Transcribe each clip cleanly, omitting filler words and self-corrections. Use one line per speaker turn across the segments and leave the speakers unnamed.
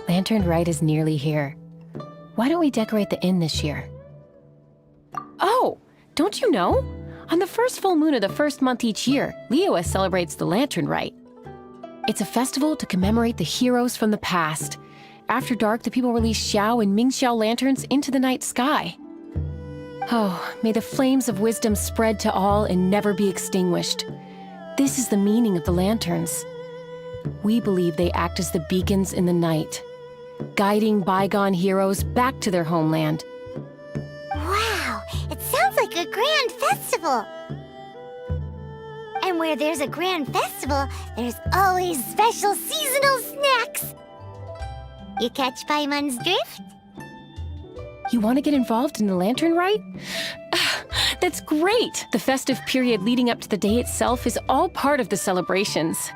Lantern Rite is nearly here. Why don't we decorate the inn this year? Oh, don't you know? On the first full moon of the first month each year, Liyue celebrates the Lantern Rite. It's a festival to commemorate the heroes from the past. After dark, the people release Xiao and Mingxiao lanterns into the night sky. Oh, may the flames of wisdom spread to all and never be extinguished. This is the meaning of the lanterns. We believe they act as the beacons in the night, guiding bygone heroes back to their homeland.
Wow, it sounds like a grand festival. And where there's a grand festival, there's always special seasonal snacks. You catch Paimon's drift?
You want to get involved in the Lantern Rite? That's great! The festive period leading up to the day itself is all part of the celebrations.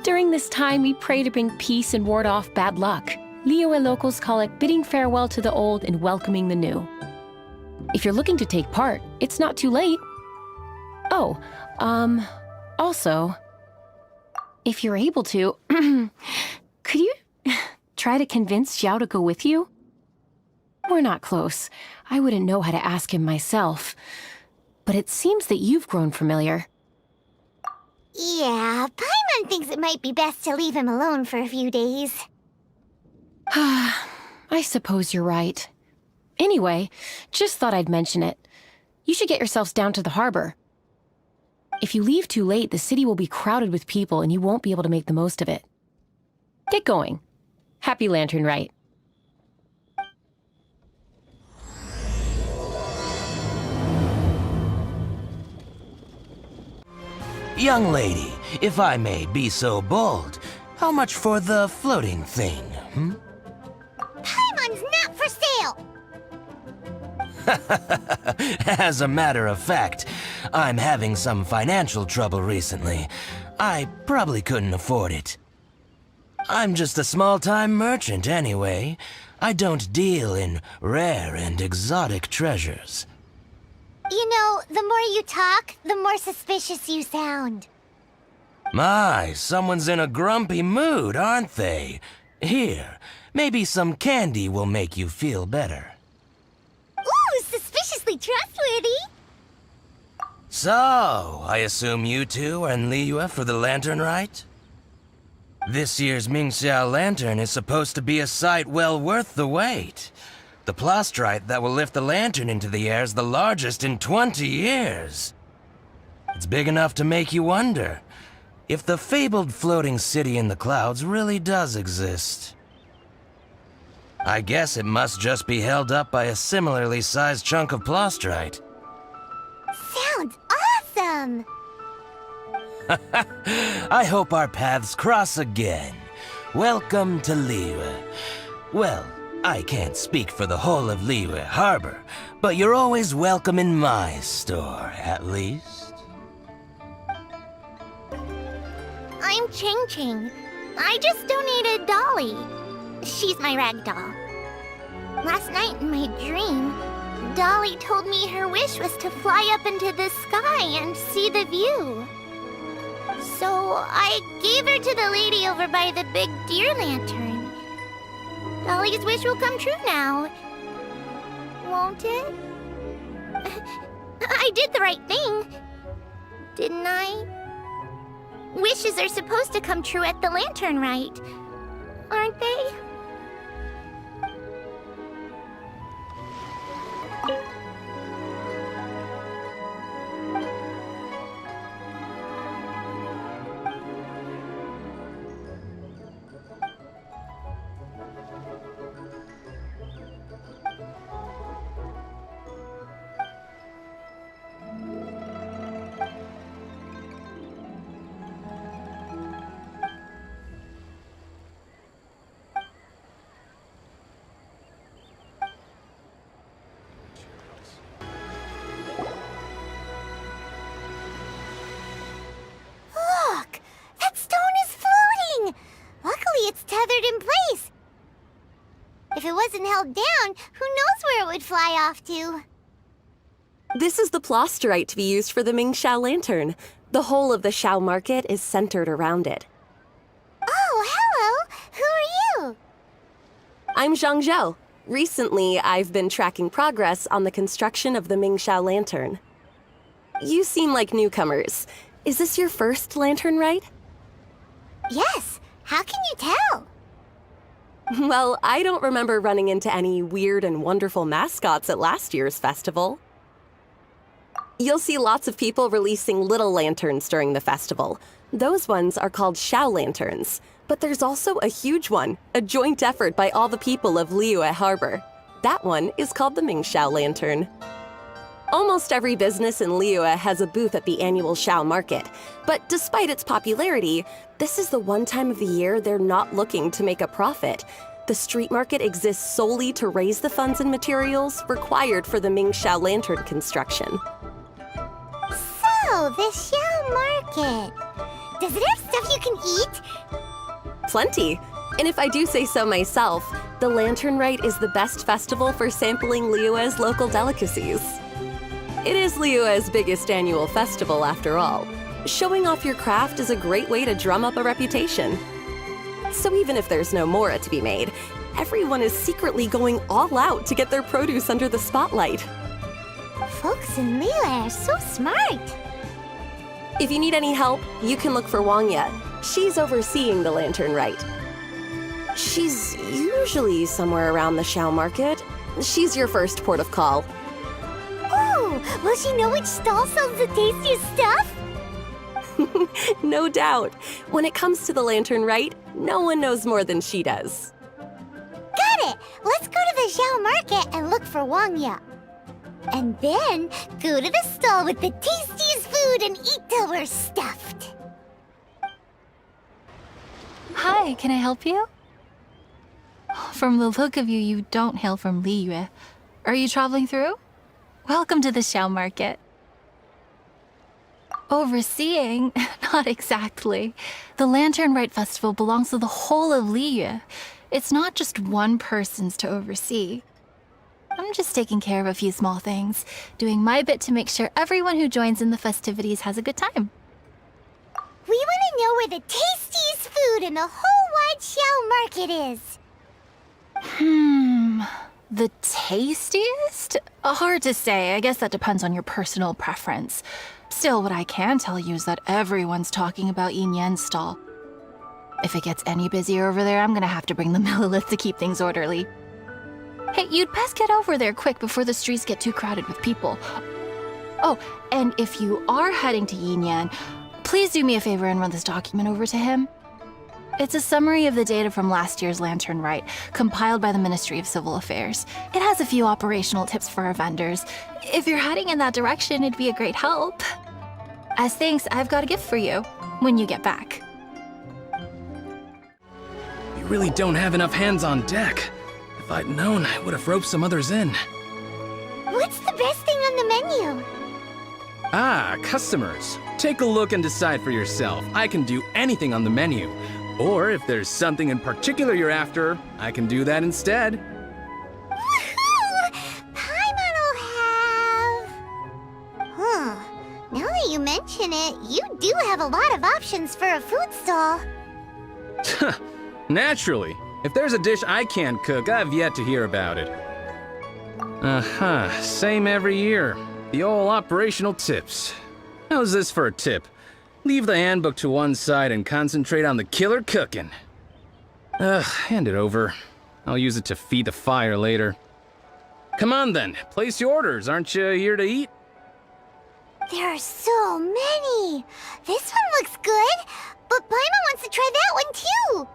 During this time, we pray to bring peace and ward off bad luck. Liyue locals call it bidding farewell to the old and welcoming the new. If you're looking to take part, it's not too late. Oh, also, if you're able to, could you try to convince Xiao to go with you? We're not close. I wouldn't know how to ask him myself. But it seems that you've grown familiar.
Yeah, Paimon thinks it might be best to leave him alone for a few days.
I suppose you're right. Anyway, just thought I'd mention it. You should get yourselves down to the harbor. If you leave too late, the city will be crowded with people and you won't be able to make the most of it. Get going. Happy Lantern Rite.
Young lady, if I may be so bold, how much for the floating thing,
Paimon's not for sale!
As a matter of fact, I'm having some financial trouble recently. I probably couldn't afford it. I'm just a small-time merchant anyway. I don't deal in rare and exotic treasures.
You know, the more you talk, the more suspicious you sound.
My, someone's in a grumpy mood, aren't they? Here, maybe some candy will make you feel better.
Ooh, suspiciously trustworthy!
So, I assume you two are in Liyue for the Lantern Rite? This year's Mingxiao Lantern is supposed to be a sight well worth the wait. The plastrite that will lift the lantern into the air is the largest in 20 years. It's big enough to make you wonder if the fabled floating city in the clouds really does exist. I guess it must just be held up by a similarly sized chunk of plastrite.
Sounds awesome!
I hope our paths cross again. Welcome to Liyue. Well, I can't speak for the whole of Liyue Harbor, but you're always welcome in my store, at least.
I'm Ching Ching. I just donated Dolly. She's my rag doll. Last night in my dream, Dolly told me her wish was to fly up into the sky and see the view. So I gave her to the lady over by the big deer lantern. Dolly's wish will come true now. Won't it? I did the right thing, didn't I? Wishes are supposed to come true at the Lantern Rite, aren't they? Look! That stone is floating! Luckily it's tethered in place. If it wasn't held down, who knows where it would fly off to?
This is the plasterite to be used for the Mingxiao Lantern. The whole of the Xiao market is centered around it.
Oh, hello! Who
I'm Zhang Zhou. Recently, I've been tracking progress on the construction of the Mingxiao Lantern. You seem like newcomers. Is this your first Lantern Rite?
Yes, how can you tell?
Well, I don't remember running into any weird and wonderful mascots at last year's festival. You'll see lots of people releasing little lanterns during the festival. Those ones are called Xiao Lanterns. But there's also a huge one, a joint effort by all the people of Liyue Harbor. That one is called the Mingxiao Lantern. Almost every business in Liyue has a booth at the annual Xiao Market. But despite its popularity, this is the one time of the year they're not looking to make a profit. The street market exists solely to raise the funds and materials required for the Mingxiao Lantern construction.
So, the Xiao Market. Does it have stuff you can eat?
Plenty. And if I do say so myself, the Lantern Rite is the best festival for sampling Liyue's local delicacies. It is Liyue's biggest annual festival, after all. Showing off your craft is a great way to drum up a reputation. So even if there's no mora to be made, everyone is secretly going all out to get their produce under the spotlight.
Folks in Liyue are so smart.
If you need any help, you can look for Wangya. She's overseeing the Lantern Rite. She's usually somewhere around the Xiao Market. She's your first port of call.
Oh, will she know which stall sells the tastiest stuff?
No doubt. When it comes to the Lantern Rite, no one knows more than she does.
Got it! Let's go to the Xiao Market and look for Wangya. And then go to the stall with the tastiest food and eat till we're stuffed.
Hi, can I help you? From the look of you, you don't hail from Liyue. Are you traveling through? Welcome to the Xiao Market. Overseeing? Not exactly. The Lantern Rite Festival belongs to the whole of Liyue. It's not just one person's to oversee. I'm just taking care of a few small things, doing my bit to make sure everyone who joins in the festivities has a good time.
We want to know where the tastiest food in the whole wide Xiao Market is.
The tastiest? Hard to say. I guess that depends on your personal preference. Still, what I can tell you is that everyone's talking about Yin Yan's stall. If it gets any busier over there, I'm gonna have to bring the millilith to keep things orderly. Hey, you'd best get over there quick before the streets get too crowded with people. Oh, and if you are heading to Yin Yan, please do me a favor and run this document over to him. It's a summary of the data from last year's Lantern Rite, compiled by the Ministry of Civil Affairs. It has a few operational tips for our vendors. If you're heading in that direction, it'd be a great help. As thanks, I've got a gift for you when you get back.
We really don't have enough hands on deck. If I'd known, I would have roped some others in.
What's the best thing on the menu?
Ah, customers. Take a look and decide for yourself. I can do anything on the menu. Or if there's something in particular you're after, I can do that instead.
Woohoo! Paimon will have... Now that you mention it, you do have a lot of options for a food stall.
Naturally. If there's a dish I can't cook, I've yet to hear about it. Same every year. The old operational tips. How's this for a tip? Leave the handbook to one side and concentrate on the killer cooking. Hand it over. I'll use it to feed the fire later. Come on then, place your orders. Aren't you here to eat?
There are so many. This one looks good, but Paimon wants to try that one too.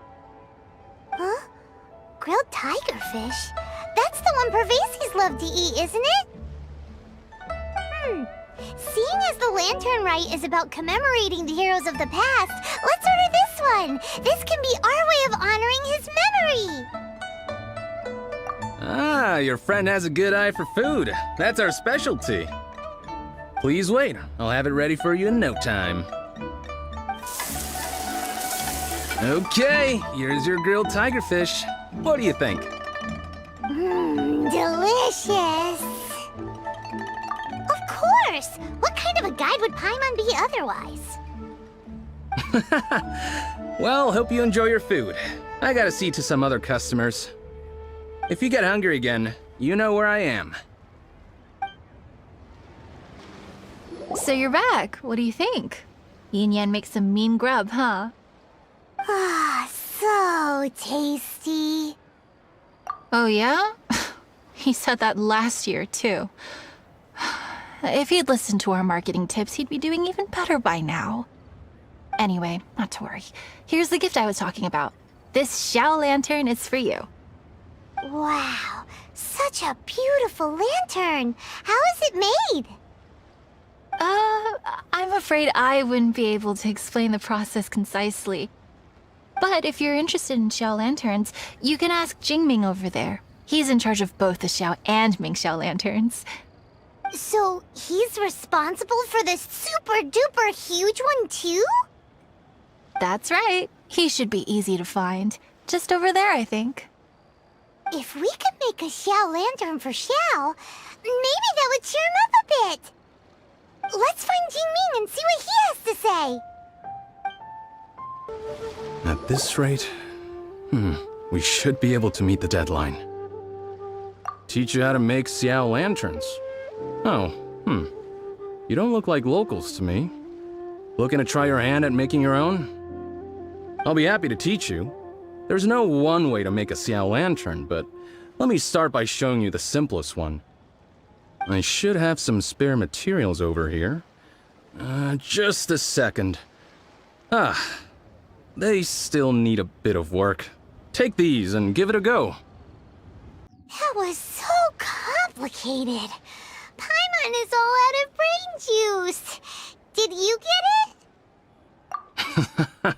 Huh? Grilled tigerfish? That's the one Pervases love to eat, isn't it? Seeing as the Lantern Rite is about commemorating the heroes of the past, let's order this one. This can be our way of honoring his memory.
Ah, your friend has a good eye for food. That's our specialty. Please wait. I'll have it ready for you in no time. Okay, here's your grilled tigerfish. What do you think?
Delicious. Of course. What kind of a guide would Paimon be otherwise?
Well, hope you enjoy your food. I gotta see to some other customers. If you get hungry again, you know where I am.
So you're back. What do you think? Yin Yan makes some mean grub, huh?
Ah, so tasty.
Oh, yeah? He said that last year, too. If he'd listened to our marketing tips, he'd be doing even better by now. Anyway, not to worry. Here's the gift I was talking about. This Xiao lantern is for you.
Wow, such a beautiful lantern. How is it made?
I'm afraid I wouldn't be able to explain the process concisely. But if you're interested in Xiao lanterns, you can ask Jingming over there. He's in charge of both the Xiao and Mingxiao lanterns.
So he's responsible for this super duper huge one too?
That's right. He should be easy to find. Just over there, I think.
If we could make a Xiao lantern for Xiao, maybe that would cheer him up a bit. Let's find Jingming and see what he has to say.
At this rate, we should be able to meet the deadline. Teach you how to make Xiao lanterns. Oh, You don't look like locals to me. Looking to try your hand at making your own? I'll be happy to teach you. There's no one way to make a Xiao lantern, but let me start by showing you the simplest one. I should have some spare materials over here. Just a second. They still need a bit of work. Take these and give it a go.
That was so complicated. Paimon is all out of brain juice. Did you get it?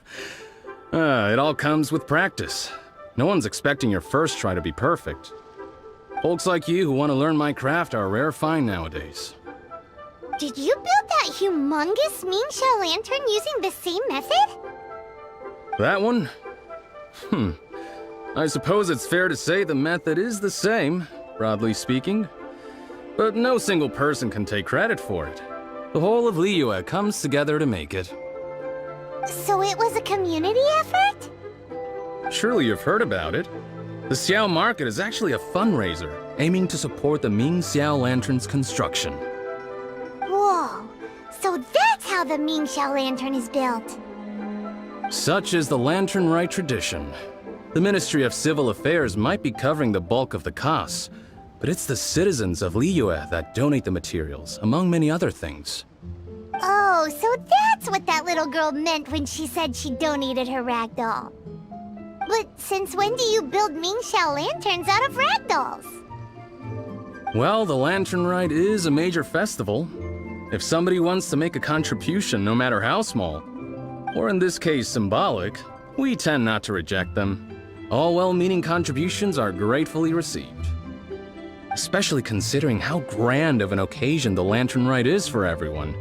It all comes with practice. No one's expecting your first try to be perfect. Folks like you who want to learn my craft are a rare find nowadays.
Did you build that humongous Mingxiao lantern using the same method?
That one? I suppose it's fair to say the method is the same, broadly speaking. But no single person can take credit for it. The whole of Liyue comes together to make it.
So it was a community effort?
Surely you've heard about it. The Xiao Market is actually a fundraiser aiming to support the Ming Xiao Lantern's construction.
Whoa, so that's how the Mingxiao lantern is built.
Such is the Lantern Rite tradition. The Ministry of Civil Affairs might be covering the bulk of the costs, but it's the citizens of Liyue that donate the materials, among many other things.
Oh, so that's what that little girl meant when she said she donated her ragdoll. But since when do you build Mingxiao lanterns out of ragdolls?
Well, the Lantern Rite is a major festival. If somebody wants to make a contribution, no matter how small, or in this case symbolic, we tend not to reject them. All well-meaning contributions are gratefully received. Especially considering how grand of an occasion the Lantern Rite is for everyone.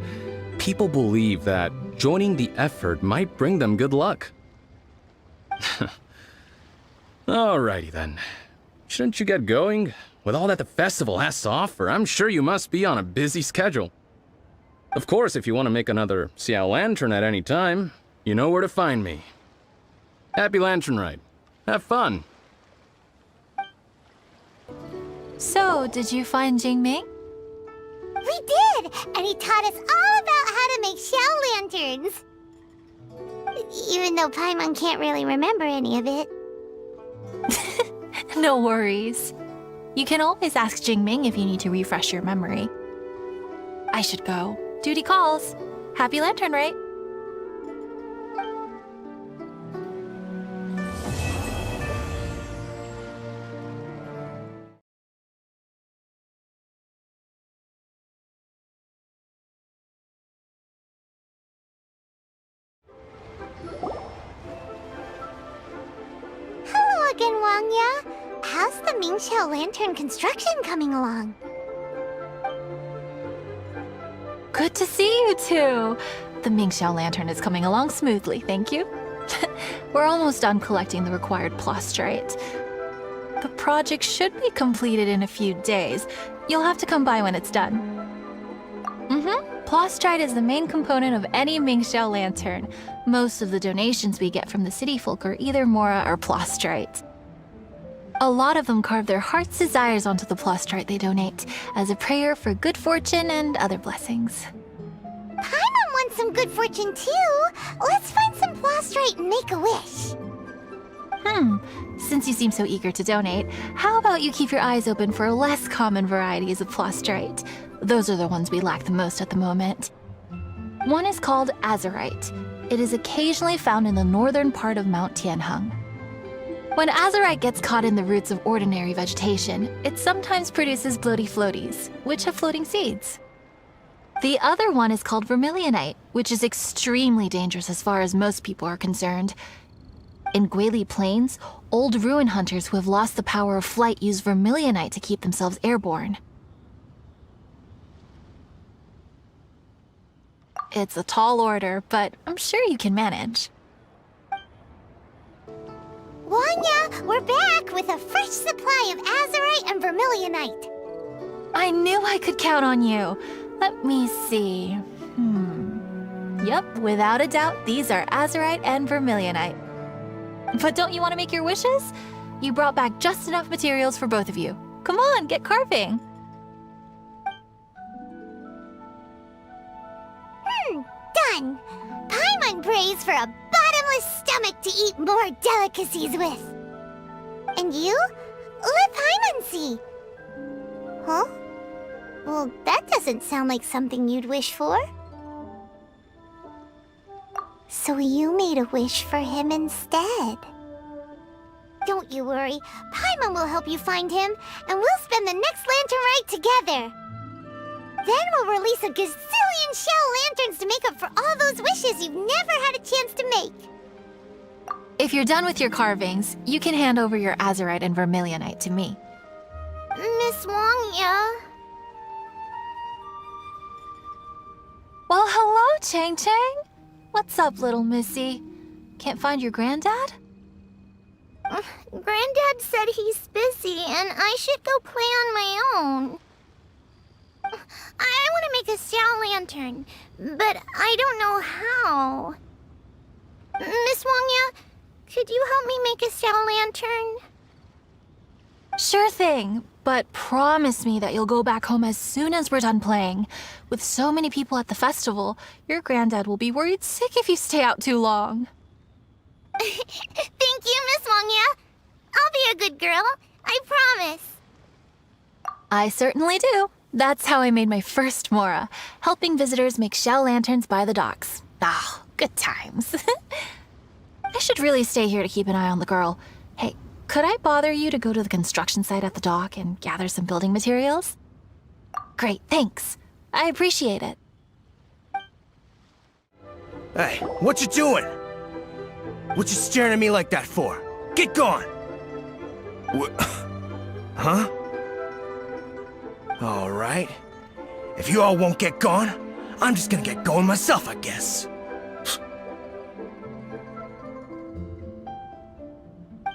People believe that joining the effort might bring them good luck. Alrighty then. Shouldn't you get going? With all that the festival has to offer, I'm sure you must be on a busy schedule. Of course, if you want to make another Xiao Lantern at any time, you know where to find me. Happy Lantern Rite. Have fun.
So, did you find Jingming?
We did! And he taught us all about how to make Xiao lanterns. Even though Paimon can't really remember any of it.
No worries. You can always ask Jingming if you need to refresh your memory. I should go. Duty calls. Happy Lantern Rite.
Hello again, Wangya. How's the Mingxiao lantern construction coming along?
Good to see you two. The Mingxiao lantern is coming along smoothly, thank you. We're almost done collecting the required plastrite. The project should be completed in a few days. You'll have to come by when it's done. Plastrite is the main component of any Mingxiao lantern. Most of the donations we get from the city folk are either Mora or plastrite. A lot of them carve their heart's desires onto the plastrite they donate, as a prayer for good fortune and other blessings.
Paimon wants some good fortune too. Let's find some plastrite and make a wish.
Since you seem so eager to donate, how about you keep your eyes open for less common varieties of plastrite? Those are the ones we lack the most at the moment. One is called azurite. It is occasionally found in the northern part of Mount Tianheng. When azurite gets caught in the roots of ordinary vegetation, it sometimes produces bloaty floaties, which have floating seeds. The other one is called vermilionite, which is extremely dangerous as far as most people are concerned. In Guili Plains, old ruin hunters who have lost the power of flight use vermilionite to keep themselves airborne. It's a tall order, but I'm sure you can manage.
Wanya, we're back with a fresh supply of azurite and vermilionite.
I knew I could count on you. Let me see. Yep, without a doubt, these are azurite and vermilionite. But don't you want to make your wishes? You brought back just enough materials for both of you. Come on, get carving.
Done. Paimon prays for a bottomless stomach to eat more delicacies with. And you? Let Paimon see. Huh? Well, that doesn't sound like something you'd wish for. So you made a wish for him instead. Don't you worry. Paimon will help you find him, and we'll spend the next Lantern Rite together. Then we'll release a gazillion shell lanterns to make up for all those wishes you've never had a chance to make.
If you're done with your carvings, you can hand over your azurite and vermilionite to me.
Miss Wangya.
Well, hello, Chang Chang. What's up, little missy? Can't find your granddad?
Granddad said he's busy and I should go play on my own. I want to make a shell lantern, but I don't know how. Miss Wangya, could you help me make a shell lantern?
Sure thing, but promise me that you'll go back home as soon as we're done playing. With so many people at the festival, your granddad will be worried sick if you stay out too long.
Thank you, Miss Wangya. I'll be a good girl. I promise.
I certainly do. That's how I made my first Mora, helping visitors make shell lanterns by the docks. Ah, good times. I should really stay here to keep an eye on the girl. Hey, could I bother you to go to the construction site at the dock and gather some building materials? Great, thanks. I appreciate it.
Hey, what you doing? What you staring at me like that for? Get gone! Huh? Alright. If you all won't get gone, I'm just gonna get going myself, I guess.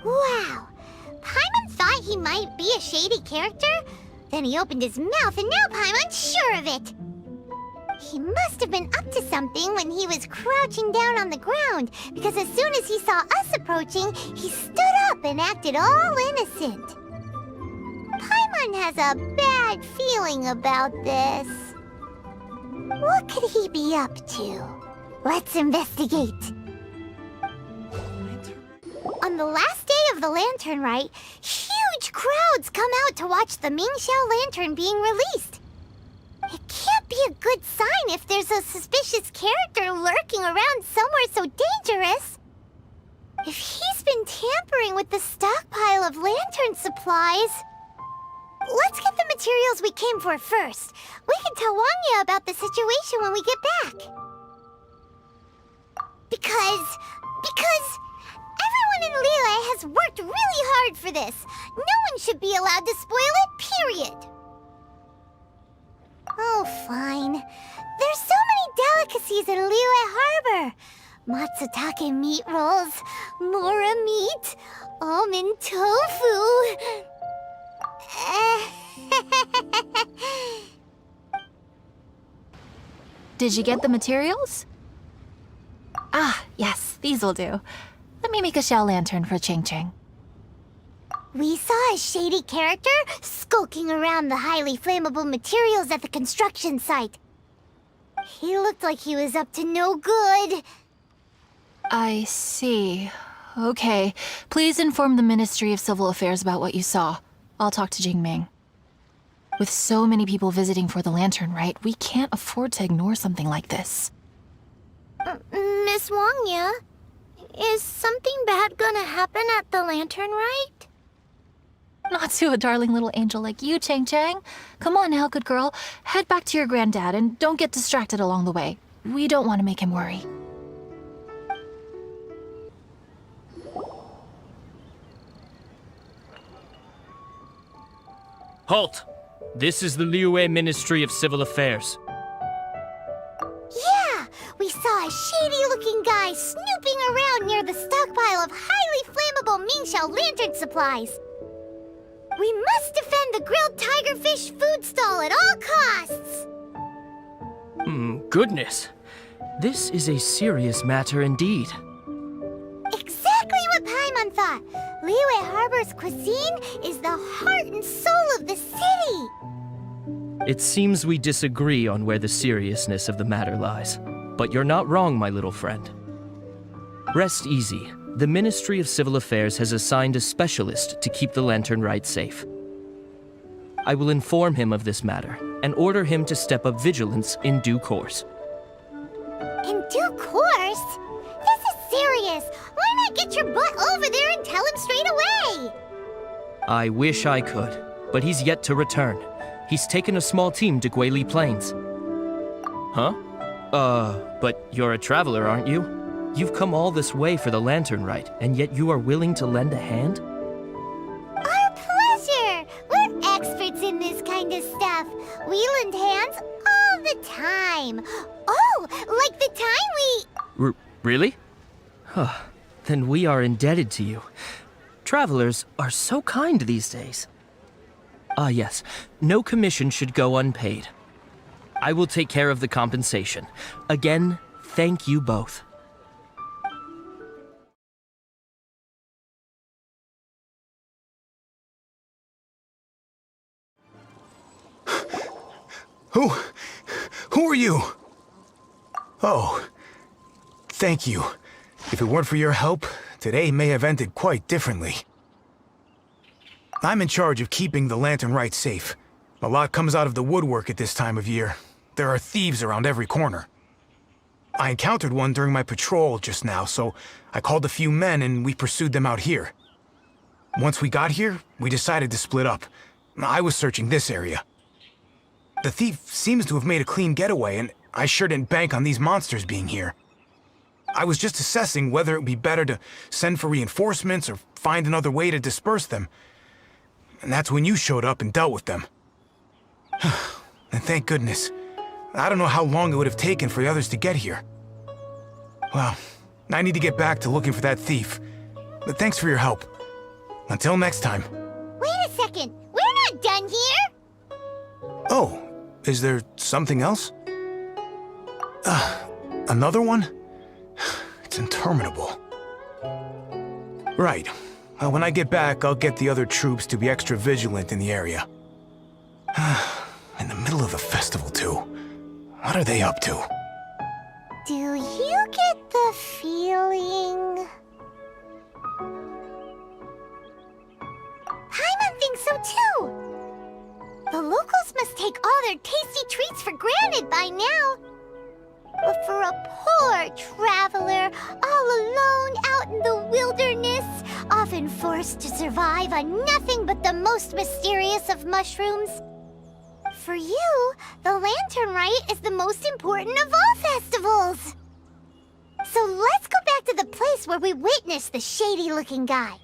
Wow. Paimon thought he might be a shady character. Then he opened his mouth and now Paimon's sure of it. He must have been up to something when he was crouching down on the ground, because as soon as he saw us approaching, he stood up and acted all innocent. Paimon has a bad feeling about this. What could he be up to? Let's investigate. On the last day of the Lantern Rite, huge crowds come out to watch the Mingxiao Lantern being released. It can't be a good sign if there's a suspicious character lurking around somewhere so dangerous. If he's been tampering with the stockpile of lantern supplies... Let's get the materials we came for first. We can tell Wangya about the situation when we get back. Because everyone in Liyue has worked really hard for this. No one should be allowed to spoil it, period. Oh, fine. There's so many delicacies in Liyue Harbor. Matsutake meat rolls, mora meat, almond tofu.
Did you get the materials? Ah, yes, these will do. Let me make a shell lantern for Ching Ching.
We saw a shady character skulking around the highly flammable materials at the construction site. He looked like he was up to no good.
I see. Okay. Please inform the Ministry of Civil Affairs about what you saw. I'll talk to Jingming. With so many people visiting for the Lantern Rite, we can't afford to ignore something like this.
Miss Wangya, is something bad gonna happen at the Lantern Rite?
Not to a darling little angel like you, Chang Chang. Come on now, good girl. Head back to your granddad and don't get distracted along the way. We don't want to make him worry.
Halt! This is the Liyue Ministry of Civil Affairs.
Yeah! We saw a shady-looking guy snooping around near the stockpile of highly flammable Mingxiao lantern supplies. We must defend the grilled tigerfish food stall at all costs!
Goodness. This is a serious matter indeed.
Exactly what Paimon thought! Liyue Harbor's cuisine is the heart and soul of the city!
It seems we disagree on where the seriousness of the matter lies. But you're not wrong, my little friend. Rest easy. The Ministry of Civil Affairs has assigned a specialist to keep the Lantern Rite safe. I will inform him of this matter and order him to step up vigilance in due course.
In due course? This is serious! Why not get your butt over there and tell him straight away?
I wish I could, but he's yet to return. He's taken a small team to Guili Plains. Huh? But you're a traveler, aren't you? You've come all this way for the Lantern Rite, and yet you are willing to lend a hand?
Our pleasure! We're experts in this kind of stuff. We lend hands all the time. Oh, like the time we...
Really? Huh. Then we are indebted to you. Travelers are so kind these days. Ah, yes. No commission should go unpaid. I will take care of the compensation. Again, thank you both.
Who are you? Oh, thank you. If it weren't for your help, today may have ended quite differently. I'm in charge of keeping the Lantern Rite safe. A lot comes out of the woodwork at this time of year. There are thieves around every corner. I encountered one during my patrol just now, so I called a few men and we pursued them out here. Once we got here, we decided to split up. I was searching this area. The thief seems to have made a clean getaway, and I sure didn't bank on these monsters being here. I was just assessing whether it would be better to send for reinforcements or find another way to disperse them. And that's when you showed up and dealt with them. And thank goodness. I don't know how long it would have taken for the others to get here. Well, I need to get back to looking for that thief. But thanks for your help. Until next time.
Wait a second! We're not done here!
Oh, is there something else? Another one? It's interminable. Right. When I get back, I'll get the other troops to be extra vigilant in the area. In the middle of the festival, too. What are they up to?
Do you get the feeling... Paimon thinks so too! The locals must take all their tasty treats for granted by now. But for a poor traveler, all alone out in the wilderness, often forced to survive on nothing but the most mysterious of mushrooms. For you, the Lantern Rite is the most important of all festivals. So let's go back to the place where we witnessed the shady-looking guy.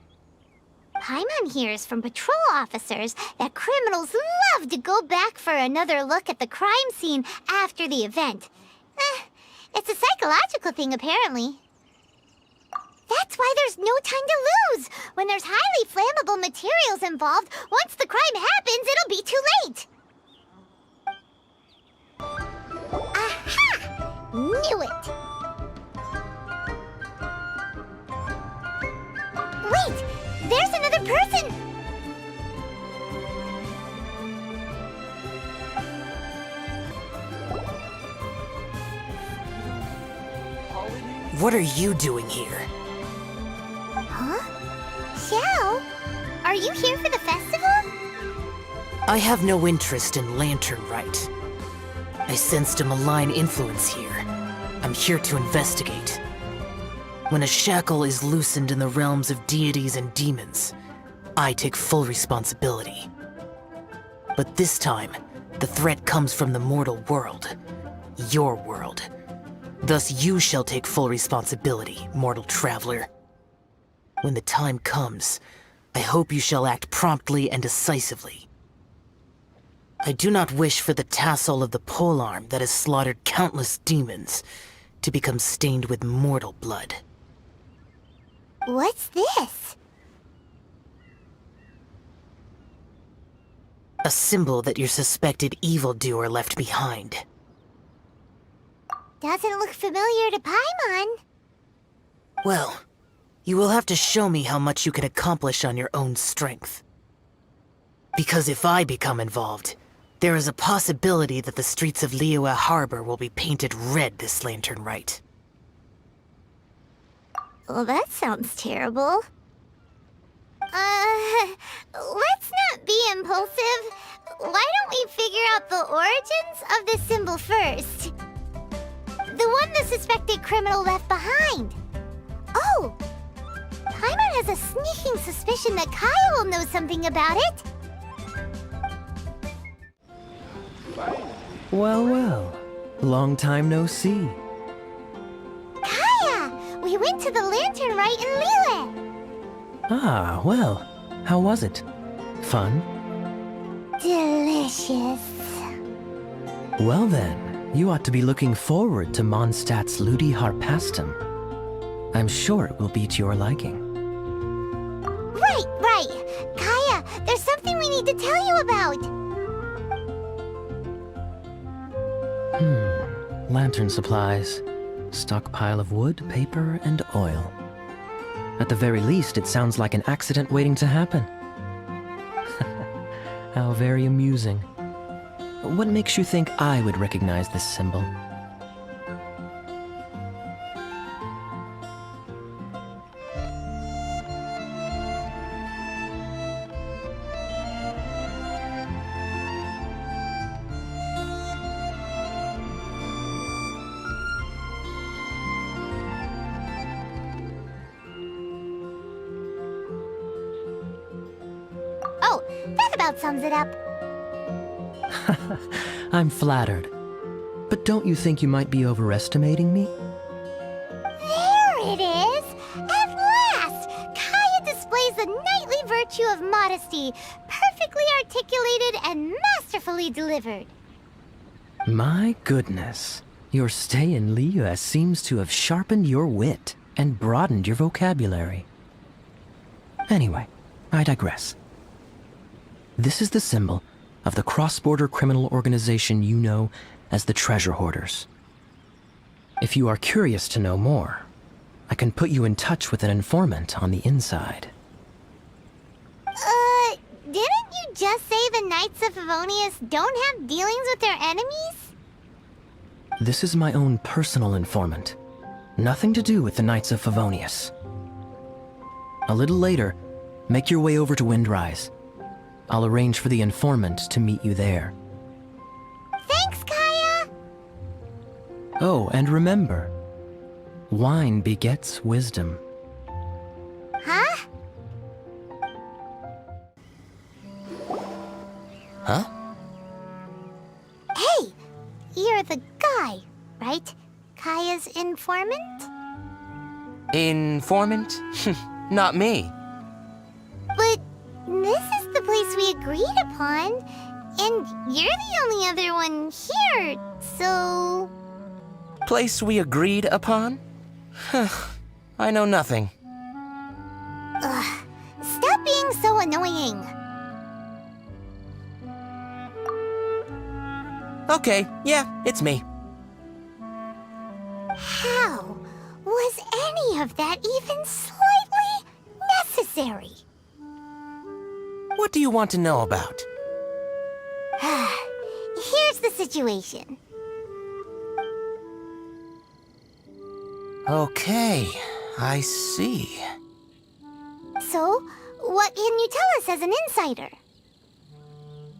Paimon hears from patrol officers that criminals love to go back for another look at the crime scene after the event. It's a psychological thing, apparently. That's why there's no time to lose. When there's highly flammable materials involved, once the crime happens, it'll be too late. Aha! Knew it! Wait! There's another person!
What are you doing here?
Huh? Xiao? Are you here for the festival?
I have no interest in Lantern Rite. I sensed a malign influence here. I'm here to investigate. When a shackle is loosened in the realms of deities and demons, I take full responsibility. But this time, the threat comes from the mortal world. Your world. Thus you shall take full responsibility, mortal traveler. When the time comes, I hope you shall act promptly and decisively. I do not wish for the tassel of the polearm that has slaughtered countless demons to become stained with mortal blood.
What's this?
A symbol that your suspected evildoer left behind.
Doesn't look familiar to Paimon.
Well, you will have to show me how much you can accomplish on your own strength. Because if I become involved, there is a possibility that the streets of Liyue Harbor will be painted red this Lantern Rite.
Well, that sounds terrible. Let's not be impulsive. Why don't we figure out the origins of this symbol first? The one the suspected criminal left behind. Oh! Paimon has a sneaking suspicion that Kaya will know something about it.
Well, well. Long time no see.
Kaya! We went to the Lantern Rite in Liyue.
Ah, well. How was it? Fun?
Delicious.
Well then, you ought to be looking forward to Mondstadt's Ludi Harpastum. I'm sure it will be to your liking.
Right. Kaya, there's something we need to tell you about.
Lantern supplies. Stockpile of wood, paper, and oil. At the very least, it sounds like an accident waiting to happen. How very amusing. What makes you think I would recognize this symbol?
Oh, that about sums it up.
I'm flattered. But don't you think you might be overestimating me?
There it is! At last! Kaya displays the knightly virtue of modesty, perfectly articulated and masterfully delivered.
My goodness. Your stay in Liyue seems to have sharpened your wit and broadened your vocabulary. Anyway, I digress. This is the symbol of the cross-border criminal organization you know as the Treasure Hoarders. If you are curious to know more, I can put you in touch with an informant on the inside.
Didn't you just say the Knights of Favonius don't have dealings with their enemies?
This is my own personal informant. Nothing to do with the Knights of Favonius. A little later, make your way over to Windrise. I'll arrange for the informant to meet you there.
Thanks, Kaya!
Oh, and remember, wine begets wisdom.
Huh?
Huh?
Hey! You're the guy, right? Kaya's informant?
Informant? Not me.
But this is the place we agreed upon, and you're the only other one here, so...
Place we agreed upon? I know nothing.
Ugh, stop being so annoying.
Okay, yeah, it's me.
How was any of that even slightly necessary?
What do you want to know about?
Here's the situation.
Okay, I see.
So, what can you tell us as an insider?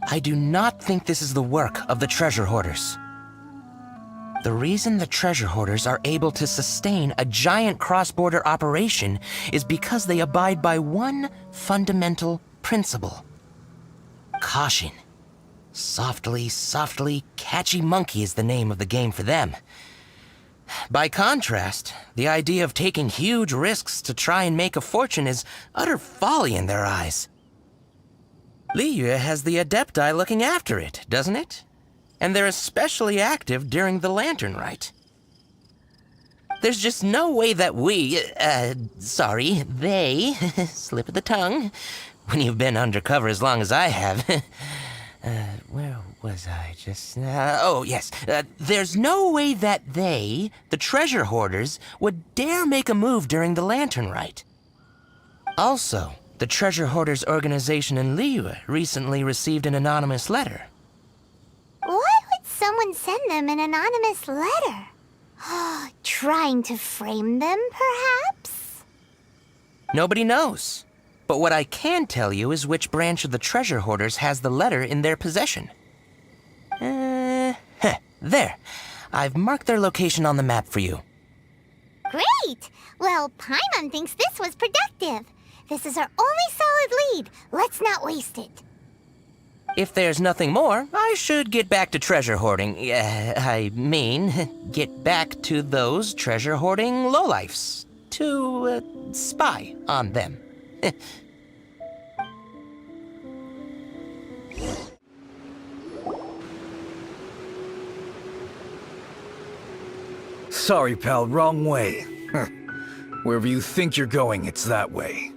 I do not think this is the work of the treasure hoarders. The reason the treasure hoarders are able to sustain a giant cross-border operation is because they abide by one fundamental principle. Caution. Softly, softly, catchy monkey is the name of the game for them. By contrast, the idea of taking huge risks to try and make a fortune is utter folly in their eyes. Liyue has the Adepti looking after it, doesn't it? And they're especially active during the Lantern Rite. There's just no way that they, slip of the tongue, when you've been undercover as long as I have. Where was I just now? Oh, yes. There's no way that they, the treasure hoarders, would dare make a move during the Lantern Rite. Also, the treasure hoarders organization in Liyue recently received an anonymous letter.
Why would someone send them an anonymous letter? Trying to frame them, perhaps?
Nobody knows. But what I can tell you is which branch of the treasure hoarders has the letter in their possession. There. I've marked their location on the map for you.
Great! Well, Paimon thinks this was productive. This is our only solid lead. Let's not waste it.
If there's nothing more, I should get back to treasure hoarding. Get back to those treasure hoarding lowlifes. To, spy on them.
Sorry, pal, wrong way. Wherever you think you're going, it's that way.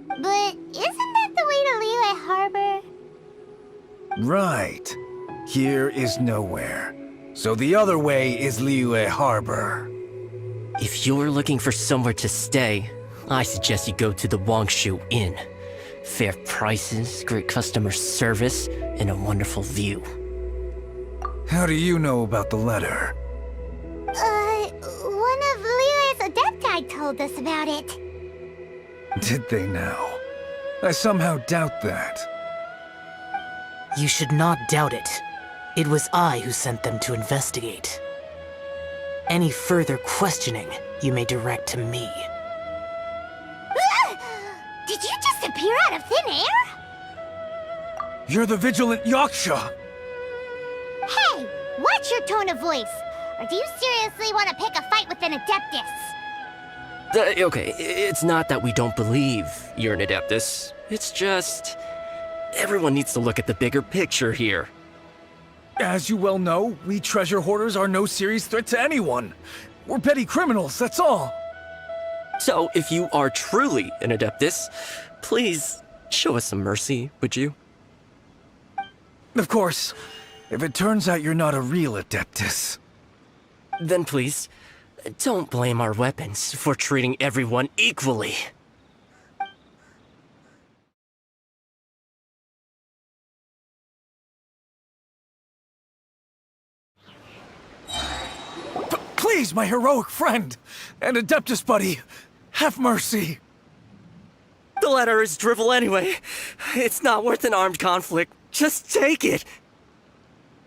But isn't that the way to Liyue Harbor?
Right. Here is nowhere. So the other way is Liyue Harbor.
If you're looking for somewhere to stay, I suggest you go to the Wangshu Inn. Fair prices, great customer service, and a wonderful view.
How do you know about the letter?
One of Liyue's Adepti told us about it.
Did they now? I somehow doubt that.
You should not doubt it. It was I who sent them to investigate. Any further questioning, you may direct to me.
Did you just appear out of thin air?
You're the vigilant Yaksha!
Hey, watch your tone of voice. Or do you seriously want to pick a fight with an Adeptus?
Okay, it's not that we don't believe you're an Adeptus. It's just... everyone needs to look at the bigger picture here.
As you well know, we treasure hoarders are no serious threat to anyone. We're petty criminals, that's all.
So, if you are truly an Adeptus, please show us some mercy, would you?
Of course, if it turns out you're not a real Adeptus.
Then please, don't blame our weapons for treating everyone equally.
Please, my heroic friend and Adeptus buddy, have mercy.
The letter is drivel anyway. It's not worth an armed conflict. Just take it.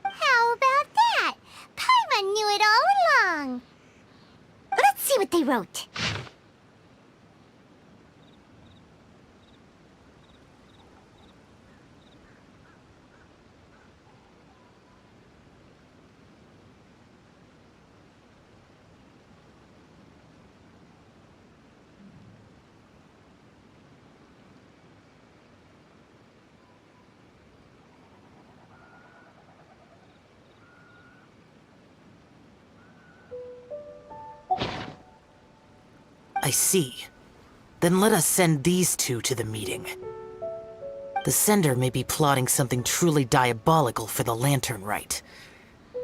How about that? Paimon knew it all along. Let's see what they wrote.
I see. Then let us send these two to the meeting. The sender may be plotting something truly diabolical for the Lantern Rite.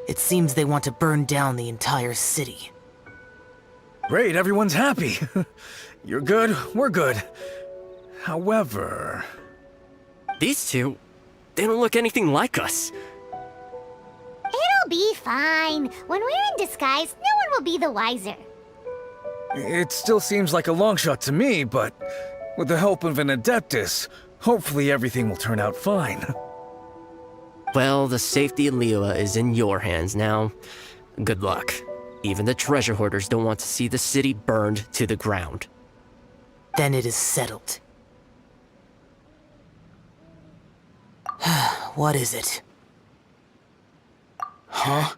It seems they want to burn down the entire city.
Great, everyone's happy. You're good, we're good. However...
These two, they don't look anything like us.
It'll be fine. When we're in disguise, no one will be the wiser.
It still seems like a long shot to me, but with the help of an Adeptus, hopefully everything will turn out fine.
Well, the safety of Liyue is in your hands now. Good luck. Even the treasure hoarders don't want to see the city burned to the ground.
Then it is settled. What is it? Huh?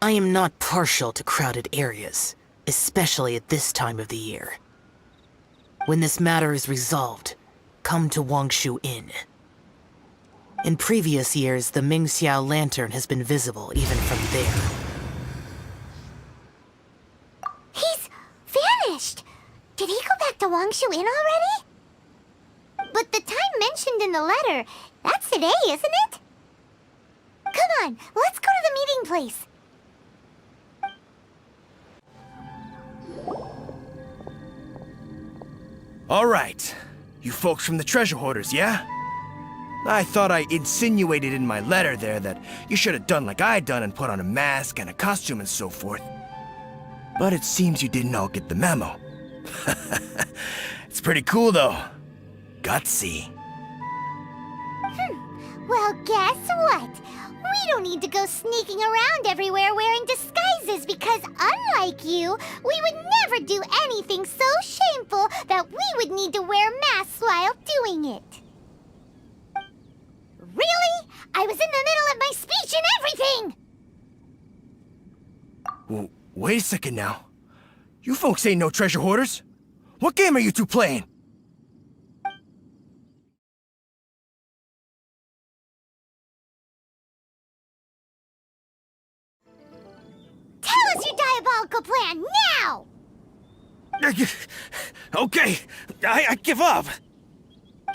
I am not partial to crowded areas, especially at this time of the year. When this matter is resolved, come to Wangshu Inn. In previous years, the Mingxiao Lantern has been visible even from there.
He's vanished! Did he go back to Wangshu Inn already? But the time mentioned in the letter, that's today, isn't it? Come on, let's go to the meeting place.
All right. You folks from the treasure hoarders, yeah? I thought I insinuated in my letter there that you should have done like I done and put on a mask and a costume and so forth. But it seems you didn't all get the memo. It's pretty cool, though. Gutsy.
Well, guess what? We don't need to go sneaking around everywhere wearing disguises because unlike you, we would never do anything so shameful that we would need to wear masks while doing it. Really? I was in the middle of my speech and everything!
Wait a second now. You folks ain't no treasure hoarders. What game are you two playing?
Tell us your diabolical plan, now!
Okay, I give up.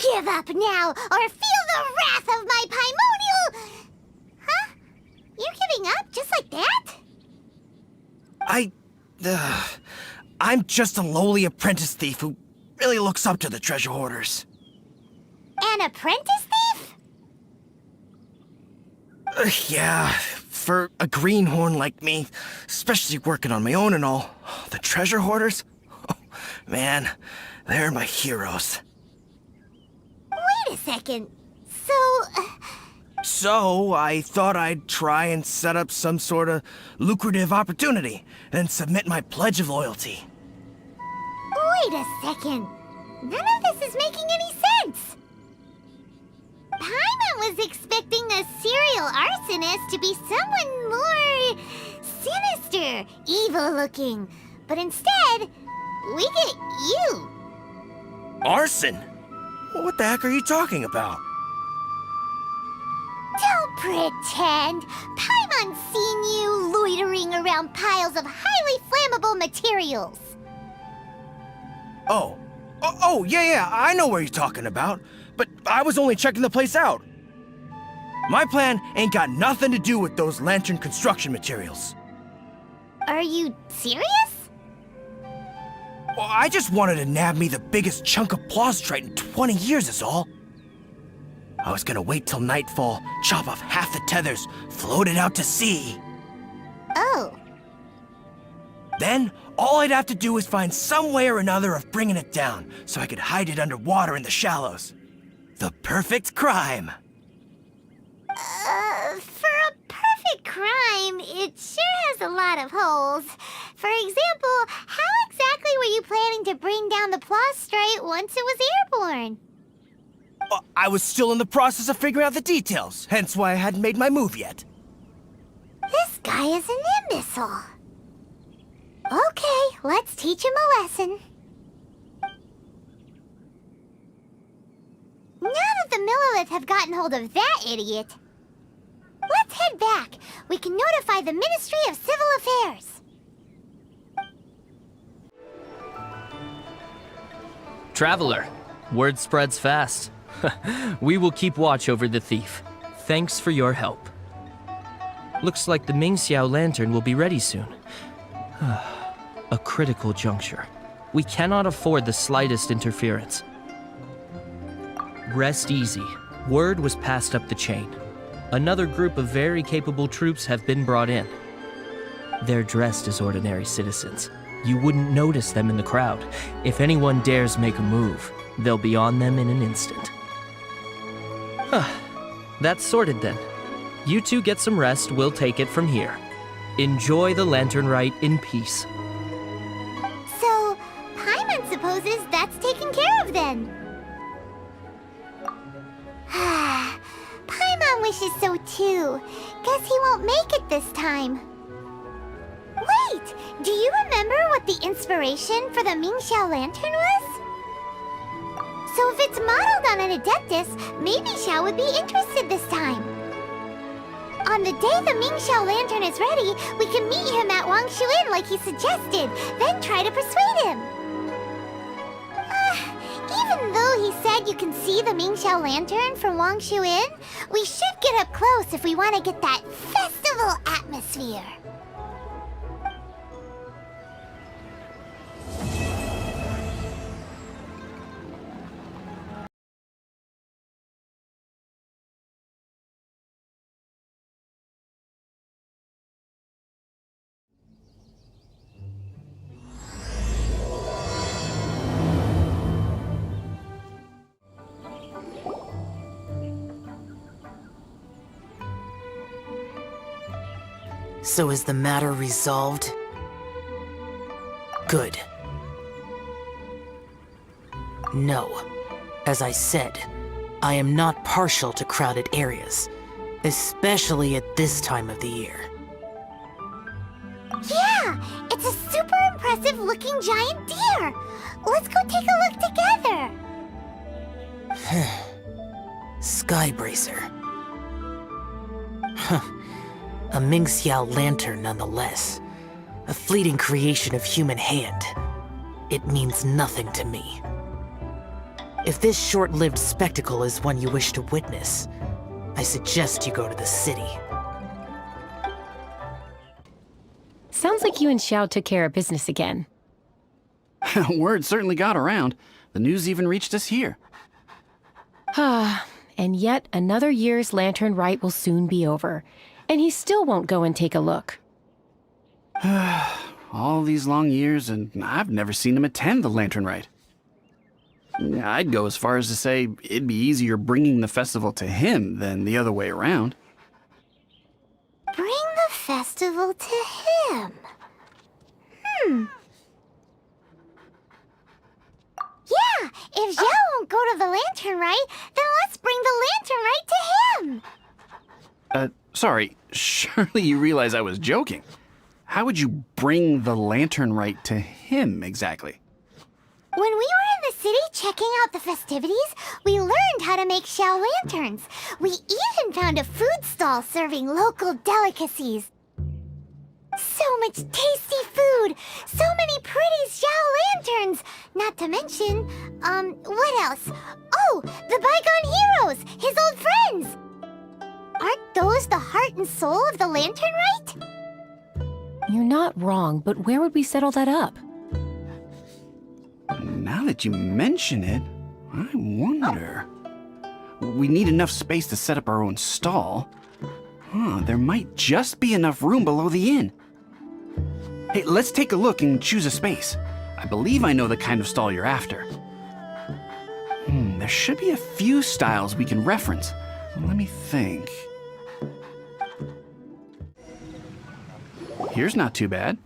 Give up now, or feel the wrath of my Paimonial... Huh? You're giving up just like that?
I'm just a lowly apprentice thief who really looks up to the treasure hoarders.
An apprentice thief?
Yeah, for a greenhorn like me, especially working on my own and all, the treasure hoarders? Oh, man, they're my heroes.
Wait a second.
So, I thought I'd try and set up some sort of lucrative opportunity and submit my pledge of loyalty.
Wait a second. None of this is making any sense. Paimon was expecting the serial arsonist to be someone more sinister, evil-looking. But instead, we get you.
Arson? What the heck are you talking about?
Don't pretend. Paimon's seen you loitering around piles of highly flammable materials.
Oh, yeah, I know where you're talking about. But I was only checking the place out. My plan ain't got nothing to do with those lantern construction materials.
Are you serious?
Well, I just wanted to nab me the biggest chunk of plaustrite in 20 years is all. I was gonna wait till nightfall, chop off half the tethers, float it out to sea.
Oh.
Then, all I'd have to do is find some way or another of bringing it down, so I could hide it underwater in the shallows. The perfect crime.
For a perfect crime, it sure has a lot of holes. For example, how exactly were you planning to bring down the plaustrite once it was airborne?
I was still in the process of figuring out the details, hence why I hadn't made my move yet.
This guy is an imbecile. Okay, let's teach him a lesson. None of the Millilith have gotten hold of that idiot. Let's head back. We can notify the Ministry of Civil Affairs.
Traveler, word spreads fast. We will keep watch over the thief. Thanks for your help. Looks like the Mingxiao Lantern will be ready soon. A critical juncture. We cannot afford the slightest interference. Rest easy. Word was passed up the chain. Another group of very capable troops have been brought in. They're dressed as ordinary citizens. You wouldn't notice them in the crowd. If anyone dares make a move, they'll be on them in an instant. That's sorted then. You two get some rest, we'll take it from here. Enjoy the Lantern Rite in peace.
So, Paimon supposes that's taken care of then. Paimon wishes so too. Guess he won't make it this time. Wait! Do you remember what the inspiration for the Mingxiao lantern was? So if it's modeled on an Adeptus, maybe Xiao would be interested this time. On the day the Mingxiao lantern is ready, we can meet him at Wangshu Inn like he suggested, then try to persuade him. Even though he said you can see the Mingxiao lantern from Wangshu Inn, we should get up close if we want to get that festival atmosphere.
So is the matter resolved? Good. No. As I said, I am not partial to crowded areas, especially at this time of the year.
Yeah! It's a super impressive looking giant deer! Let's go take a look together!
Skybracer. Huh. A Mingxiao lantern nonetheless. A fleeting creation of human hand. It means nothing to me. If this short-lived spectacle is one you wish to witness, I suggest you go to the city.
Sounds like you and Xiao took care of business again.
Word certainly got around. The news even reached us here.
And yet another year's Lantern Rite will soon be over, and he still won't go and take a look.
All these long years, and I've never seen him attend the Lantern Rite. I'd go as far as to say it'd be easier bringing the festival to him than the other way around.
Bring the festival to him. Yeah, if Xiao won't go to the Lantern Rite, then let's bring the Lantern Rite to him.
Sorry, surely you realize I was joking. How would you bring the Lantern Rite to him exactly?
When we were in the city checking out the festivities, we learned how to make Xiao lanterns. We even found a food stall serving local delicacies. So much tasty food! So many pretty Xiao lanterns! Not to mention, what else? Oh, the Bygone Heroes! His old friends! Aren't those the heart and soul of the Lantern Rite?
You're not wrong, but where would we settle that up?
Now that you mention it, I wonder. We need enough space to set up our own stall. There might just be enough room below the inn. Hey, let's take a look and choose a space. I believe I know the kind of stall you're after. There should be a few styles we can reference. Let me think. Here's not too bad,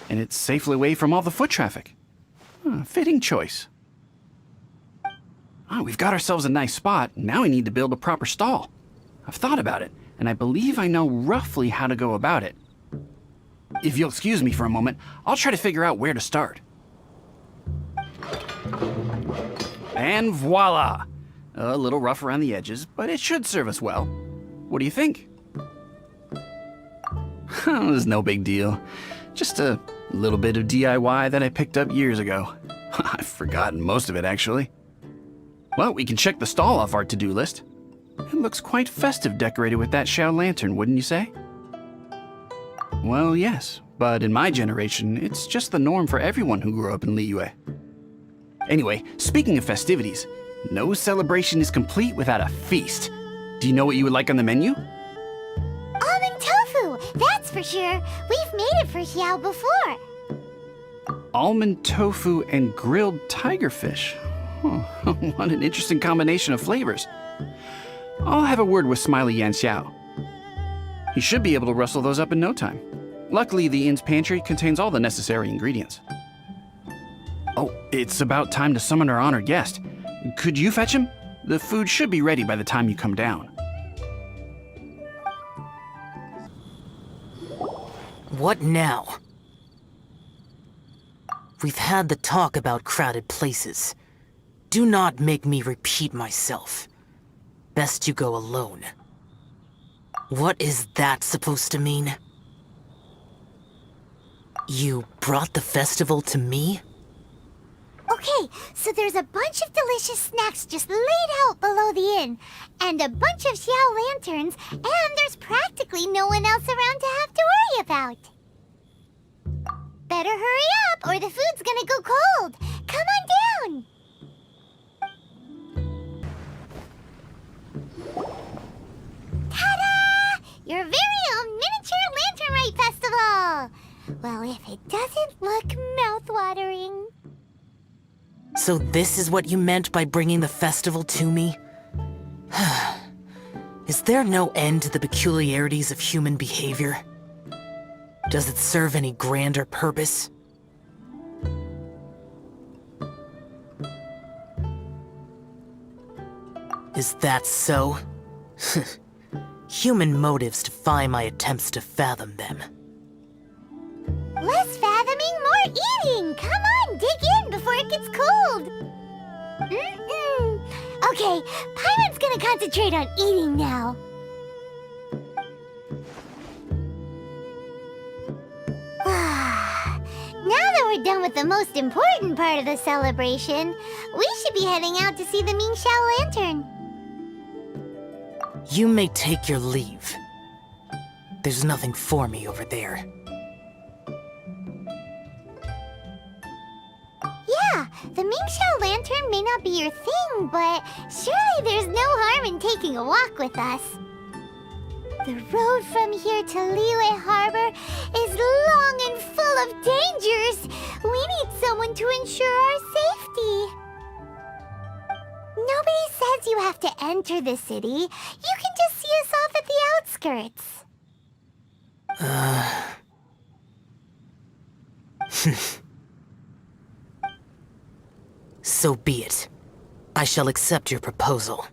and it's safely away from all the foot traffic. Fitting choice. We've got ourselves a nice spot. Now we need to build a proper stall. I've thought about it, and I believe I know roughly how to go about it. If you'll excuse me for a moment, I'll try to figure out where to start. And voila! A little rough around the edges, but it should serve us well. What do you think? It was no big deal. Just a little bit of DIY that I picked up years ago. I've forgotten most of it, actually. Well, we can check the stall off our to-do list. It looks quite festive decorated with that Xiao lantern, wouldn't you say? Well, yes, but in my generation, it's just the norm for everyone who grew up in Liyue. Anyway, speaking of festivities, no celebration is complete without a feast. Do you know what you would like on the menu?
Almond tofu, that's for sure. We've made it for Xiao before.
Almond tofu and grilled tigerfish. Huh. What an interesting combination of flavors. I'll have a word with Smiley Yanxiao. He should be able to rustle those up in no time. Luckily, the inn's pantry contains all the necessary ingredients. Oh, it's about time to summon our honored guest. Could you fetch him? The food should be ready by the time you come down.
What now? We've had the talk about crowded places. Do not make me repeat myself. Best you go alone. What is that supposed to mean? You brought the festival to me?
Okay, so there's a bunch of delicious snacks just laid out below the inn, and a bunch of Xiao lanterns, and there's practically no one else around to have to worry about. Better hurry up, or the food's gonna go cold. Come on down. Ta-da! Your very own miniature Lantern Rite festival! Well, if it doesn't look mouth-watering.
So this is what you meant by bringing the festival to me? Is there no end to the peculiarities of human behavior? Does it serve any grander purpose? Is that so? Human motives defy my attempts to fathom them.
Less fathoming, more eating! Come on, dig in before it gets cold! Okay, Paimon's gonna concentrate on eating now. Now that we're done with the most important part of the celebration, we should be heading out to see the Mingxiao Lantern.
You may take your leave. There's nothing for me over there.
Yeah, the Mingxiao Lantern may not be your thing, but surely there's no harm in taking a walk with us. The road from here to Liyue Harbor is long and full of dangers. We need someone to ensure our safety. Nobody says you have to enter the city. You can just see us off at the outskirts.
So be it. I shall accept your proposal.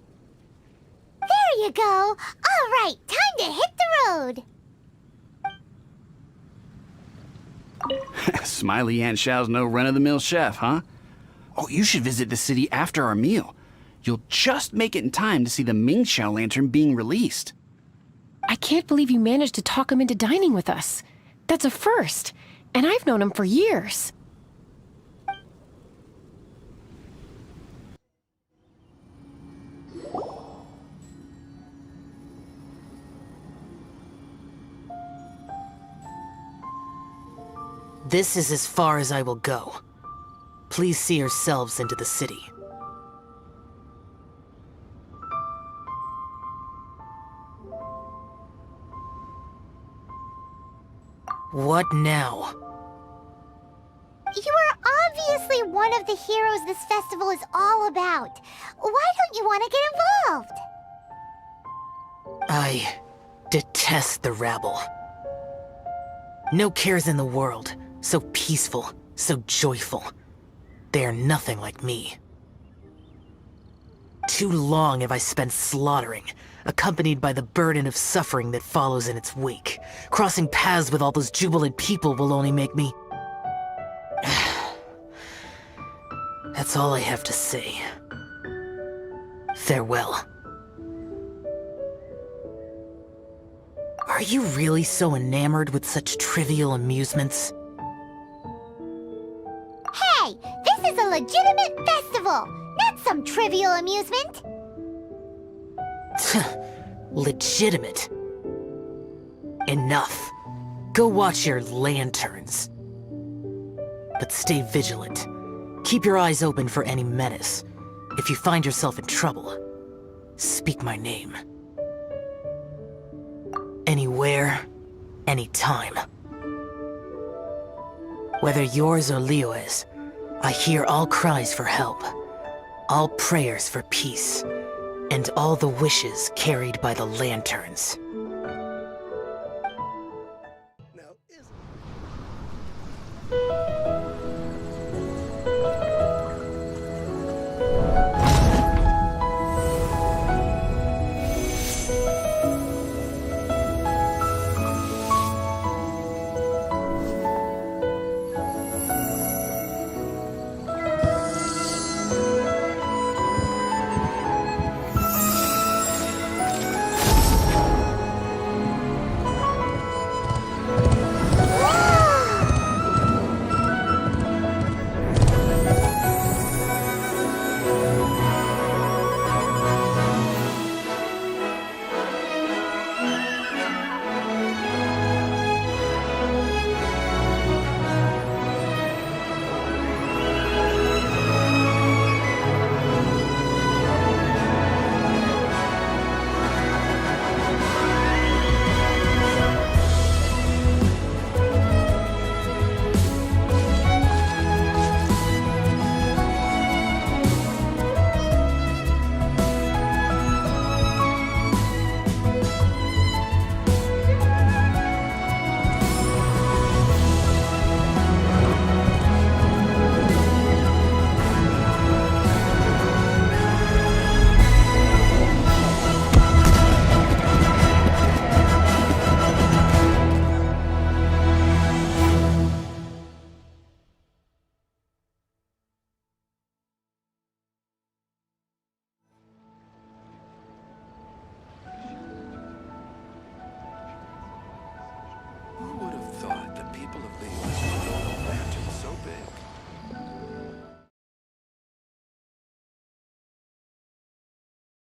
There you go. All right, time to hit the road.
Smiley Yanxiao's no run-of-the-mill chef, huh? Oh, you should visit the city after our meal. You'll just make it in time to see the Mingxiao Lantern being released.
I can't believe you managed to talk him into dining with us. That's a first, and I've known him for years.
This is as far as I will go. Please see yourselves into the city. What now?
You are obviously one of the heroes this festival is all about. Why don't you want to get involved?
I detest the rabble. No cares in the world. So peaceful, so joyful. They are nothing like me. Too long have I spent slaughtering, accompanied by the burden of suffering that follows in its wake. Crossing paths with all those jubilant people will only make me... That's all I have to say. Farewell. Are you really so enamored with such trivial amusements?
Hey, this is a legitimate festival, not some trivial amusement.
Legitimate. Enough. Go watch your lanterns. But stay vigilant. Keep your eyes open for any menace. If you find yourself in trouble, speak my name. Anywhere, anytime. Whether yours or Liyue's, I hear all cries for help, all prayers for peace, and all the wishes carried by the lanterns.